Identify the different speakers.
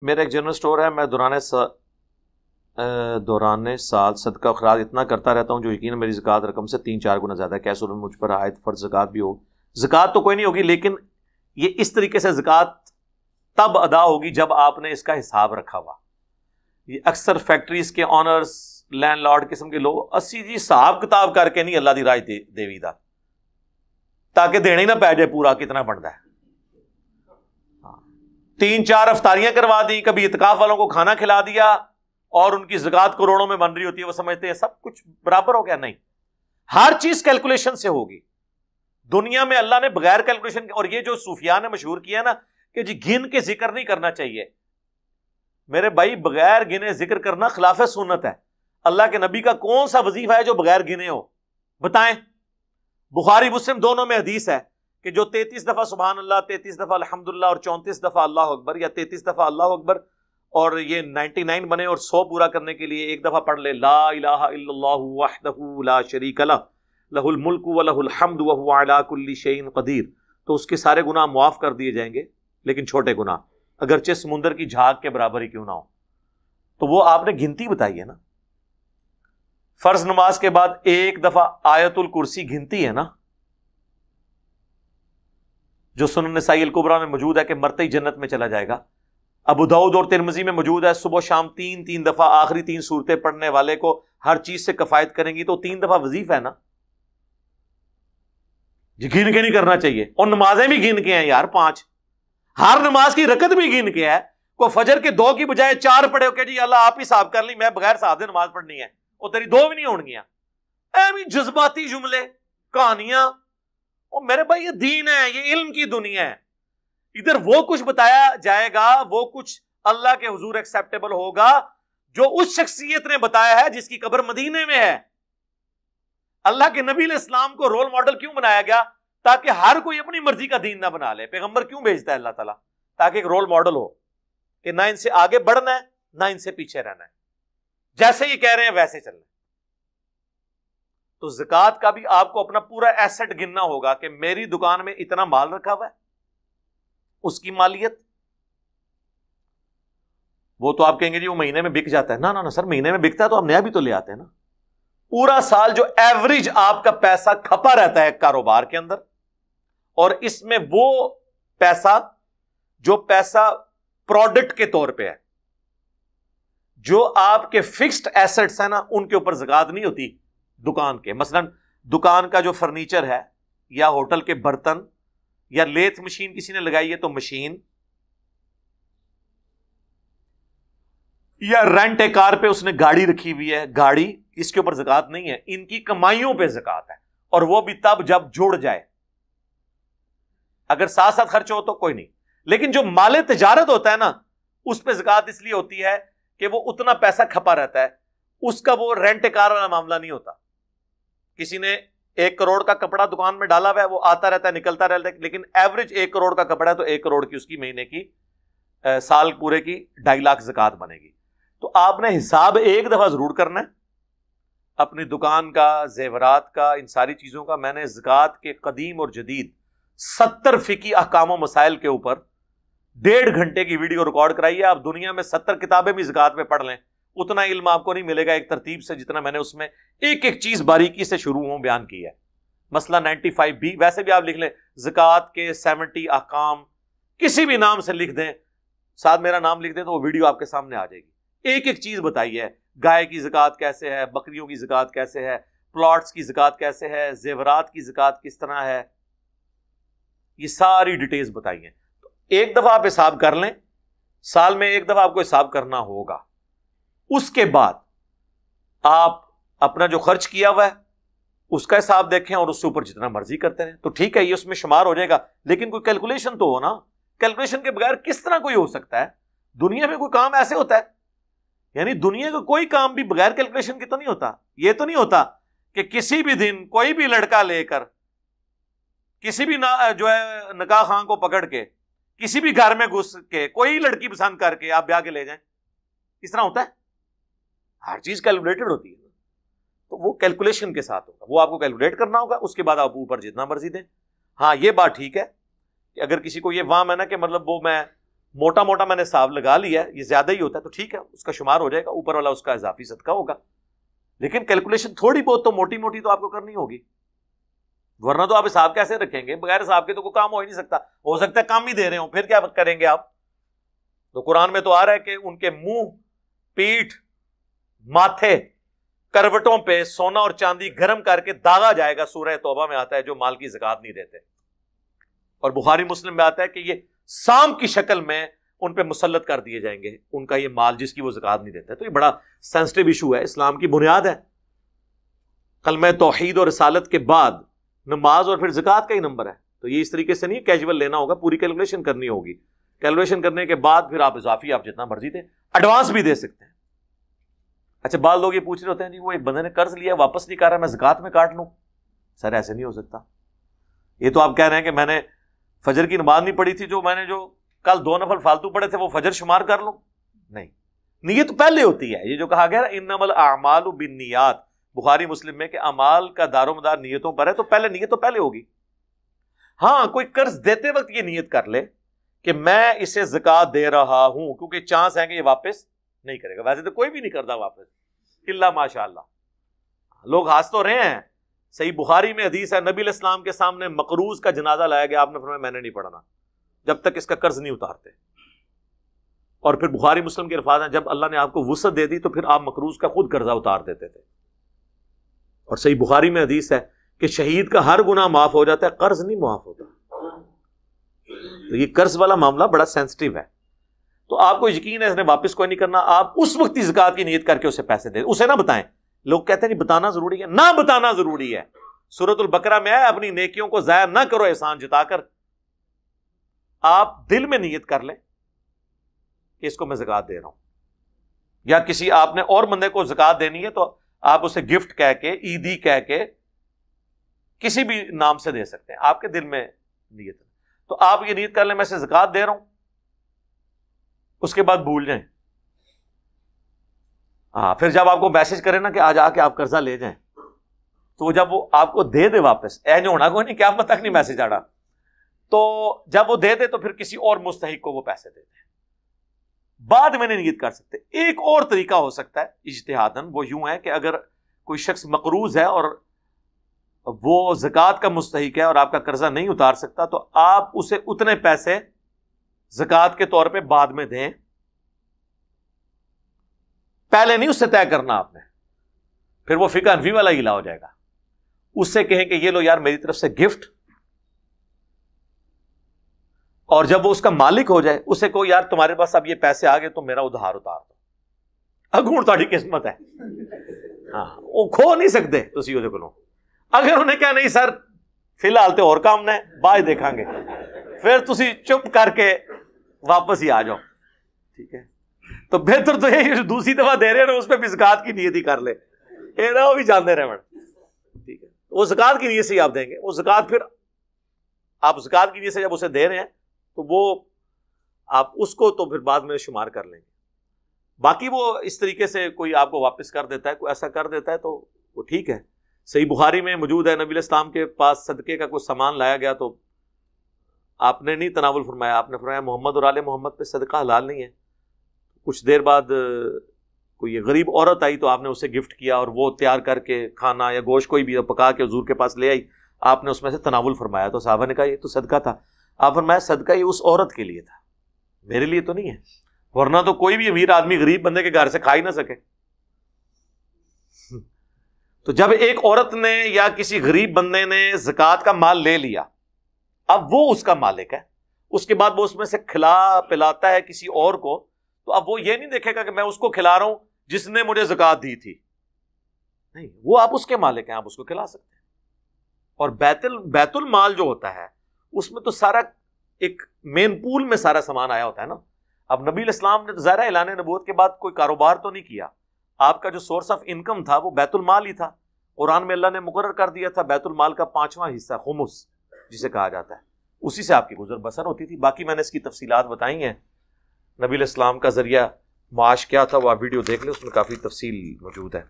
Speaker 1: میرا ایک general store ہے، میں دوران سال صدقہ اخراج اتنا کرتا رہتا ہوں جو یقیناً میری زکوٰۃ رقم سے 3-4 گنا زیادہ ہے۔ کیا صورت مجھ پر عائد فرض زکوٰۃ بھی ہو؟ زکوٰۃ تو کوئی نہیں ہوگی، لیکن یہ اس طریقے سے زکوٰۃ تب ادا ہوگی جب آپ نے اس کا حساب رکھا ہوا۔ یہ اکثر فیکٹریز کے آنرز، لینڈ لارڈ قسم کے لوگ اسی جی حساب کتاب کر کے نہیں اللہ دی راج دے ویدا، تاکہ دینے ہی نہ پی جائے پورا کتنا بنتا ہے۔ 3-4 افطاریاں کروا دی، کبھی اعتکاف والوں کو کھانا کھلا دیا، اور ان کی زکوٰۃ کروڑوں میں بن رہی ہوتی ہے، وہ سمجھتے ہیں سب کچھ برابر ہو گیا۔ نہیں، ہر چیز کیلکولیشن سے ہوگی۔ دنیا میں اللہ نے بغیر کیلکولیشن، اور یہ جو صوفیاء نے مشہور کیا نا کہ جی گن کے ذکر نہیں کرنا چاہیے، میرے بھائی بغیر گنے ذکر کرنا خلاف سنت ہے۔ اللہ کے نبی کا کون سا وظیفہ ہے جو بغیر گنے ہو؟ بتائیں۔ بخاری مسلم دونوں میں حدیث ہے کہ جو 33 دفعہ سبحان اللہ، 33 دفعہ الحمدللہ اور 34 دفعہ اللہ اکبر، یا 33 دفعہ اللہ اکبر اور یہ 99 بنے اور 100 پورا کرنے کے لیے ایک دفعہ پڑھ لے لا الہ الا اللہ وحدہ لا شریک لہ لہ الملک ولہ الحمد وہو علی کل شیء قدیر، تو اس کے سارے گناہ معاف کر دیے جائیں گے، لیکن چھوٹے گناہ اگرچہ سمندر کی جھاگ کے برابر ہی کیوں نہ ہو۔ تو وہ آپ نے گنتی بتائی ہے نا۔ فرض نماز کے بعد ایک دفعہ آیت الکرسی گنتی ہے نا، جو سنن نسائی الکبریٰ میں موجود ہے کہ مرتے ہی جنت میں چلا جائے گا۔ ابو داؤد اور ترمذی میں موجود ہے صبح و شام 3 دفعہ آخری 3 صورتیں پڑھنے والے کو ہر چیز سے کفایت کریں گی، تو 3 دفعہ وظیفہ ہے نا۔ جی گن کے نہیں کرنا چاہیے، اور نمازیں بھی گن کے ہیں یار، 5 ہر نماز کی رکعت بھی گن کے ہے۔ کوئی فجر کے 2 کی بجائے 4 پڑھے ہو کہ جی اللہ آپ ہی حساب کر لی، میں بغیر حساب دے نماز پڑھنی ہے، اور تیری 2 بھی نہیں ہونگیاں۔ ایویں جذباتی جملے، کہانیاں۔ اور میرے بھائی یہ دین ہے، یہ علم کی دنیا ہے۔ ادھر وہ کچھ بتایا جائے گا، وہ کچھ اللہ کے حضور ایکسیپٹیبل ہوگا جو اس شخصیت نے بتایا ہے جس کی قبر مدینے میں ہے۔ اللہ کے نبی علیہ السلام کو رول ماڈل کیوں بنایا گیا؟ تاکہ ہر کوئی اپنی مرضی کا دین نہ بنا لے۔ پیغمبر کیوں بھیجتا ہے اللہ تعالیٰ؟ تاکہ ایک رول ماڈل ہو کہ نہ ان سے آگے بڑھنا ہے نہ ان سے پیچھے رہنا ہے، جیسے یہ کہہ رہے ہیں ویسے چلنا ہے۔ تو زکوٰۃ کا بھی آپ کو اپنا پورا ایسٹ گننا ہوگا کہ میری دکان میں اتنا مال رکھا ہوا ہے، اس کی مالیت۔ وہ تو آپ کہیں گے جی وہ مہینے میں بک جاتا ہے۔ نہ سر، مہینے میں بکتا ہے تو ہم نیا بھی تو لے آتے ہیں نا۔ پورا سال جو ایوریج آپ کا پیسہ کھپا رہتا ہے کاروبار کے اندر، اور اس میں وہ پیسہ جو پیسہ پروڈکٹ کے طور پہ ہے، جو آپ کے فکسڈ ایسٹس ہیں نا، ان کے اوپر زکوٰۃ نہیں ہوتی دکان کے۔ مثلا دکان کا جو فرنیچر ہے، یا ہوٹل کے برتن، یا لیتھ مشین کسی نے لگائی ہے تو مشین، یا رینٹ اے کار پہ اس نے گاڑی رکھی ہوئی ہے گاڑی، اس کے اوپر زکوٰۃ نہیں ہے۔ ان کی کمائیوں پہ زکوٰۃ ہے، اور وہ بھی تب جب جڑ جائے۔ اگر ساتھ ساتھ خرچ ہو تو کوئی نہیں، لیکن جو مال تجارت ہوتا ہے نا، اس پہ زکوٰۃ اس لیے ہوتی ہے کہ وہ اتنا پیسہ کھپا رہتا ہے، اس کا وہ رینٹ اے کار والا معاملہ نہیں ہوتا۔ کسی نے 1 کروڑ کا کپڑا دکان میں ڈالا ہوا ہے، وہ آتا رہتا ہے نکلتا رہتا ہے، لیکن ایوریج 1 کروڑ کا کپڑا ہے تو 1 کروڑ کی اس کی مہینے کی، سال پورے کی 2.5 لاکھ زکوٰۃ بنے گی۔ تو آپ نے حساب ایک دفعہ ضرور کرنا ہے اپنی دکان کا، زیورات کا، ان ساری چیزوں کا۔ میں نے زکوٰۃ کے قدیم اور جدید 70 فقہی احکام و مسائل کے اوپر 1.5 گھنٹے کی ویڈیو ریکارڈ کرائی ہے۔ آپ دنیا میں 70 کتابیں بھی زکوٰۃ پہ پڑھ لیں، اتنا علم آپ کو نہیں ملے گا ایک ترتیب سے جتنا میں نے اس میں ایک ایک چیز باریکی سے شروع بیان کی ہے۔ مسئلہ 95B، ویسے بھی آپ لکھ لیں زکوٰۃ کے 70 احکام، کسی بھی نام سے لکھ دیں، ساتھ میرا نام لکھ دیں تو وہ ویڈیو آپ کے سامنے آ جائے گی۔ ایک ایک چیز بتائی ہے، گائے کی زکوٰۃ کیسے ہے، بکریوں کی زکوٰۃ کیسے ہے، پلاٹس کی زکوٰۃ کیسے ہے، زیورات کی زکوٰۃ کس طرح ہے، یہ ساری ڈیٹیلز بتائی ہیں۔ تو ایک دفعہ آپ حساب کر لیں، سال میں ایک دفعہ آپ کو حساب کرنا ہوگا۔ اس کے بعد آپ اپنا جو خرچ کیا ہوا ہے اس کا حساب دیکھیں، اور اس سے اوپر جتنا مرضی کرتے رہیں، تو ٹھیک ہے یہ اس میں شمار ہو جائے گا، لیکن کوئی کیلکولیشن تو ہو نا۔ کیلکولیشن کے بغیر کس طرح کوئی ہو سکتا ہے؟ دنیا میں کوئی کام ایسے ہوتا ہے؟ یعنی دنیا کا کوئی کام بھی بغیر کیلکولیشن کے تو نہیں ہوتا۔ یہ تو نہیں ہوتا کہ کسی بھی دن کوئی بھی لڑکا لے کر کسی بھی جو ہے نکاح خاں کو پکڑ کے کسی بھی گھر میں گھس کے کوئی لڑکی پسند کر کے آپ بیاہ کے لے جائیں، اس طرح ہوتا ہے؟ ہر چیز کیلکولیٹڈ ہوتی ہے، تو وہ کیلکولیشن کے ساتھ ہوگا، وہ آپ کو کیلکولیٹ کرنا ہوگا، اس کے بعد آپ اوپر جتنا مرضی دیں۔ ہاں یہ بات ٹھیک ہے کہ اگر کسی کو یہ وہم ہے نا کہ مطلب وہ میں موٹا موٹا میں نے حساب لگا لیا ہے، یہ زیادہ ہی ہوتا ہے تو ٹھیک ہے، اس کا شمار ہو جائے گا، اوپر والا اس کا اضافی صدقہ ہوگا، لیکن کیلکولیشن تھوڑی بہت تو موٹی موٹی تو آپ کو کرنی ہوگی، ورنہ تو آپ حساب کیسے رکھیں گے؟ بغیر حساب کے تو کوئی کام ہو ہی نہیں سکتا، ہو سکتا ہے کام ہی دے رہے ہوں، پھر کیا کریں گے آپ؟ تو قرآن میں تو آ رہا ہے کہ ان کے منہ، پیٹھ، ماتھے، کروٹوں پہ سونا اور چاندی گرم کر کے داغا جائے گا، سورہ توبہ میں آتا ہے، جو مال کی زکات نہیں دیتے، اور بخاری مسلم میں آتا ہے کہ یہ سانپ کی شکل میں ان پہ مسلط کر دیے جائیں گے، ان کا یہ مال جس کی وہ زکات نہیں دیتے۔ تو یہ بڑا سینسٹیو ایشو ہے، اسلام کی بنیاد ہے، کلمہ توحید اور رسالت کے بعد نماز اور پھر زکات کا ہی نمبر ہے، تو یہ اس طریقے سے نہیں کیجول لینا ہوگا، پوری کیلکولیشن کرنی ہوگی، کیلکولیشن کرنے کے بعد پھر آپ اضافی آپ جتنا مرضی دیں، ایڈوانس بھی دے سکتے ہیں۔ اچھا، بعض لوگ یہ پوچھ رہے ہوتے ہیں جی وہ ایک بندے نے قرض لیا واپس نہیں کر رہا، میں زکات میں کاٹ لوں؟ سر ایسے نہیں ہو سکتا، یہ تو آپ کہہ رہے ہیں کہ میں نے فجر کی نماز نہیں پڑھی تھی، جو میں نے جو کل 2 نفل فالتو پڑھے تھے وہ فجر شمار کر لوں؟ نہیں، نیت پہلے ہوتی ہے، یہ جو کہا گیا انما الاعمال بالنیات، بخاری مسلم میں کہ اعمال کا دار و مدار نیتوں پر ہے، تو پہلے نیت تو پہلے ہوگی۔ ہاں، کوئی قرض دیتے وقت یہ نیت کر لے کہ میں اسے زکات دے رہا ہوں، کیونکہ چانس ہے کہ یہ واپس نہیں کرے گا، ویسے تو کوئی بھی نہیں کرتا واپس الا ماشاء اللہ، لوگ ہنس تو رہے ہیں۔ صحیح بخاری میں حدیث ہے، نبی علیہ السلام کے سامنے مقروض کا جنازہ لایا گیا، آپ نے فرمایا میں نے نہیں پڑھنا جب تک اس کا قرض نہیں اتارتے، اور پھر بخاری مسلم کے الفاظ ہیں جب اللہ نے آپ کو وسعت دے دی تو پھر آپ مقروض کا خود قرضہ اتار دیتے تھے، اور صحیح بخاری میں حدیث ہے کہ شہید کا ہر گناہ معاف ہو جاتا ہے، قرض نہیں معاف ہوتا۔ تو یہ قرض والا معاملہ بڑا سینسٹیو ہے، تو آپ کو یقین ہے اس نے واپس کوئی نہیں کرنا، آپ اس وقت ہی زکات کی نیت کر کے اسے پیسے دیں، اسے نہ بتائیں۔ لوگ کہتے ہیں نہیں بتانا ضروری ہے، نہ بتانا ضروری ہے، سورۃ البقرہ میں ہے اپنی نیکیوں کو ضائع نہ کرو احسان جتا کر، آپ دل میں نیت کر لیں کہ اس کو میں زکات دے رہا ہوں، یا کسی آپ نے اور بندے کو زکات دینی ہے تو آپ اسے گفٹ کہہ کے، عیدی کہہ کے، کسی بھی نام سے دے سکتے ہیں، آپ کے دل میں نیت ہے تو آپ یہ نیت کر لیں میں اسے زکات دے رہا ہوں، اس کے بعد بھول جائیں، ہاں پھر جب آپ کو میسج کرے نا کہ آج آ کے آپ قرضہ لے جائیں، تو جب وہ آپ کو دے دے واپس، جو ہونا کوئی نہیں کیا پتہ نہیں میسج آ رہا، تو جب وہ دے دے تو پھر کسی اور مستحق کو وہ پیسے دے دیں، بعد میں نہیں نیت کر سکتے۔ ایک اور طریقہ ہو سکتا ہے اجتہاداً، وہ یوں ہے کہ اگر کوئی شخص مقروض ہے اور وہ زکوٰۃ کا مستحق ہے اور آپ کا قرضہ نہیں اتار سکتا، تو آپ اسے اتنے پیسے زکوٰۃ کے طور پہ بعد میں دیں، پہلے نہیں اس سے طے کرنا آپ نے، پھر وہ فقہ حنفی والا ہیلا ہو جائے گا، اس سے کہیں کہ یہ لو یار میری طرف سے گفٹ، اور جب وہ اس کا مالک ہو جائے اسے کہو یار تمہارے پاس اب یہ پیسے آ گئے تو میرا ادھار اتار دو، اگوں تاری قسمت ہے، ہاں وہ کھو نہیں سکتے تسی وہ کو، اگر انہیں کہا نہیں سر فی الحال تو اور کام نہ ہے بعد دیکھاں گے، پھر تسی چپ کر کے واپس ہی آ جاؤ، ٹھیک ہے؟ تو بہتر تو یہ دوسری دفعہ دے رہے ہیں اس پہ بھی زکات کی نیت ہی کر لے، وہ بھی جانتے رہے، ٹھیک ہے؟ وہ زکات کی نیت سے ہی آپ دیں گے، وہ زکات پھر آپ زکات کی نیت سے جب اسے دے رہے ہیں تو وہ آپ اس کو تو پھر بعد میں شمار کر لیں گے، باقی وہ اس طریقے سے کوئی آپ کو واپس کر دیتا ہے، کوئی ایسا کر دیتا ہے تو وہ ٹھیک ہے۔ صحیح بخاری میں موجود ہے، نبی علیہ السلام کے پاس صدقے کا کوئی سامان لایا گیا تو آپ نے نہیں تناول فرمایا، آپ نے فرمایا محمد اور آل محمد پہ صدقہ حلال نہیں ہے۔ کچھ دیر بعد کوئی غریب عورت آئی تو آپ نے اسے گفٹ کیا، اور وہ تیار کر کے کھانا یا گوشت کوئی بھی پکا کے حضور کے پاس لے آئی، آپ نے اس میں سے تناول فرمایا، تو صحابہ نے کہا یہ تو صدقہ تھا، آپ فرمایا صدقہ یہ اس عورت کے لیے تھا، میرے لیے تو نہیں ہے، ورنہ تو کوئی بھی امیر آدمی غریب بندے کے گھر سے کھا ہی نہ سکے۔ تو جب ایک عورت نے یا کسی غریب بندے نے زکوٰۃ کا مال لے لیا، اب وہ اس کا مالک ہے، اس کے بعد وہ اس میں سے کھلا پلاتا ہے کسی اور کو، تو اب وہ یہ نہیں دیکھے گا کہ میں اس کو کھلا رہا ہوں جس نے مجھے زکوٰۃ دی تھی، نہیں، وہ آپ اس کے مالک ہیں، آپ اس کو کھلا سکتے ہیں۔ اور بیت المال جو ہوتا ہے اس میں تو سارا ایک مین پول میں سارا سامان آیا ہوتا ہے نا۔ اب نبی علیہ السلام نے ظاہر اعلان نبوت کے بعد کوئی کاروبار تو نہیں کیا، آپ کا جو سورس آف انکم تھا وہ بیت المال ہی تھا، قرآن میں اللہ نے مقرر کر دیا تھا بیت المال کا 5واں حصہ خمس جسے کہا جاتا ہے، اسی سے آپ کی گزر بسر ہوتی تھی۔ باقی میں نے اس کی تفصیلات بتائی ہیں، نبی علیہ السلام کا ذریعہ معاش کیا تھا، وہ آپ ویڈیو دیکھ لیں، اس میں کافی تفصیل موجود ہے۔